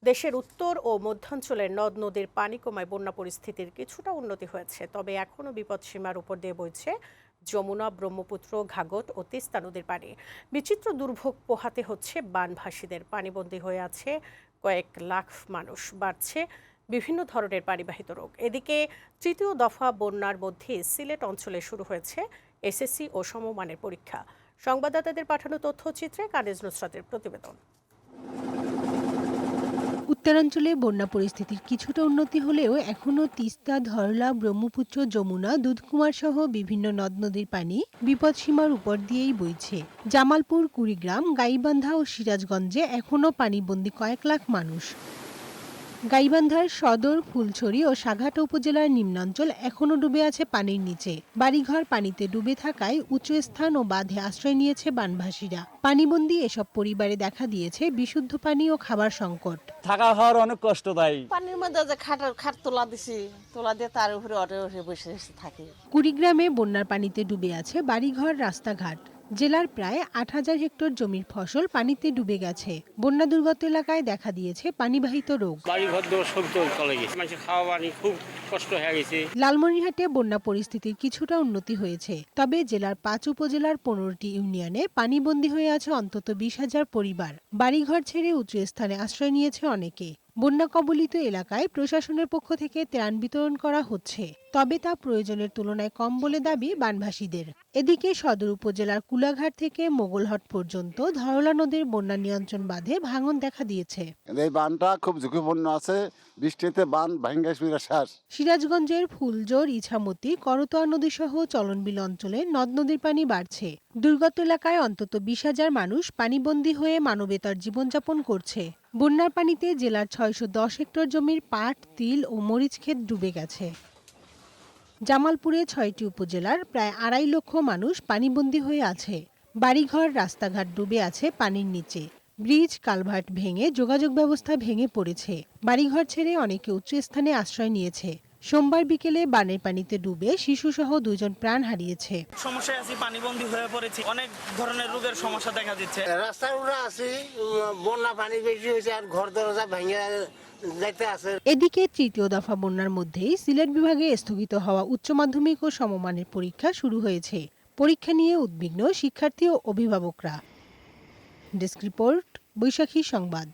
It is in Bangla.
দেশের উত্তর ও মধ্যাঞ্চলের নদ নদীর পানি কমায় বন্যা পরিস্থিতির কিছুটা উন্নতি হয়েছে, তবে এখনও বিপদসীমার উপর দিয়ে বইছে যমুনা, ব্রহ্মপুত্র, ঘাঘট ও তিস্তা নদীর পানি। বিচিত্র দুর্ভোগ পোহাতে হচ্ছে বানভাসীদের। পানিবন্দী হয়ে আছে কয়েক লাখ মানুষ। বাড়ছে বিভিন্ন ধরনের পানিবাহিত রোগ। এদিকে তৃতীয় দফা বন্যার মধ্যে সিলেট অঞ্চলে শুরু হয়েছে এসএসসি ও সমমানের পরীক্ষা। সংবাদদাতাদের পাঠানো তথ্যচিত্রে কানিজ নুসরাতের প্রতিবেদন। উত্তরাঞ্চলে বন্যা পরিস্থিতির কিছুটা উন্নতি হলেও এখনও তিস্তা, ধরলা, ব্রহ্মপুত্র, যমুনা, দুধকুমার সহ বিভিন্ন নদ নদীর পানি বিপদসীমার উপর দিয়েই বইছে। জামালপুর, কুড়িগ্রাম, গাইবান্ধা ও সিরাজগঞ্জে এখনও পানিবন্দী কয়েক লাখ মানুষ। গাইবান্ধার সদর, ফুলছড়ি ও সাঘাটা উপজেলার নিম্নাঞ্চল এখনও ডুবে আছে পানির নিচে। বাড়িঘর পানিতে ডুবে থাকায় উঁচু স্থান ও বাঁধে আশ্রয় নিয়েছে বানভাসীরা। পানিবন্দী এসব পরিবারে দেখা দিয়েছে বিশুদ্ধ পানি ও খাবার সংকট। থাকা হওয়ার অনেক কষ্টদায়ী। পানির মধ্যে যে খাট তোলা দিছি, তোলা দিয়ে তার উপরে অটে বসে থাকি। কুড়িগ্রামে বন্যার পানিতে ডুবে আছে বাড়িঘর, রাস্তাঘাট। জেলার প্রায় ৮,০০০ হেক্টর জমির ফসল পানিতে ডুবে গেছে। বন্যা দুর্গত এলাকায় দেখা দিয়েছে পানিবাহিত রোগ। লালমনিরহাটে বন্যা পরিস্থিতির কিছুটা উন্নতি হয়েছে, তবে জেলার ৫ উপজেলার ১৫টি ইউনিয়নে পানিবন্দী হয়ে আছে অন্তত ২০,০০০ পরিবার। বাড়িঘর ছেড়ে উঁচু স্থানে আশ্রয় নিয়েছে অনেকে। বন্যা কবলিত এলাকায় প্রশাসনের পক্ষ থেকে ত্রাণ বিতরণ করা হচ্ছে, তবে তা প্রয়োজনের তুলনায় কম বলে দাবি বানভাসীদের। এদিকে সদর উপজেলার কুলাঘাট থেকে মোগলহট পর্যন্ত ধরলা নদীর বন্যা নিয়ন্ত্রণ বাঁধে ভাঙন দেখা দিয়েছে। এই বানটা খুব ঝুঁকিপূর্ণ আছে, বৃষ্টিতে বান ভেঙে শেষ। সিরাজগঞ্জের ফুলজোর, ইছামতি, করতোয়া নদী সহ চলনবিল অঞ্চলে নদ নদীর পানি বাড়ছে। দুর্গত এলাকায় অন্তত ২০,০০০ মানুষ পানিবন্দী হয়ে মানবেতর জীবনযাপন করছে। বন্যার পানিতে জেলার ৬১০ হেক্টর জমির পাট, তিল ও মরিচ ক্ষেত ডুবে গেছে। জামালপুরে ৬টি উপজেলার প্রায় ২.৫ লক্ষ মানুষ পানিবন্দী হয়ে আছে। বাড়িঘর, রাস্তাঘাট ডুবে আছে পানির নিচে। ব্রিজ, কালভার্ট ভেঙে যোগাযোগ ব্যবস্থা ভেঙে পড়েছে। বাড়িঘর ছেড়ে অনেকে উঁচু স্থানে আশ্রয় নিয়েছে। সোমবার বিকেলে বানের পানিতে ডুবে শিশুসহ ২ জন প্রাণ হারিয়েছে। সমস্যায় আছি, পানিবন্দী হয়ে পড়েছি, অনেক ধরনের রোগের সমস্যা দেখা দিচ্ছে। রাস্তার উপরে আছি, বন্যা পানি বেশি হয়েছে আর ঘর দরজা ভেঙে যাইতে আছে। এদিকে তৃতীয় দফা বন্যার মধ্যেই সিলেট বিভাগে স্থগিত হওয়া উচ্চ মাধ্যমিক ও সমমানের পরীক্ষা শুরু হয়েছে। পরীক্ষা নিয়ে উদ্বিগ্ন শিক্ষার্থী ও অভিভাবকরা। ডেস্ক রিপোর্ট, বৈশাখী সংবাদ।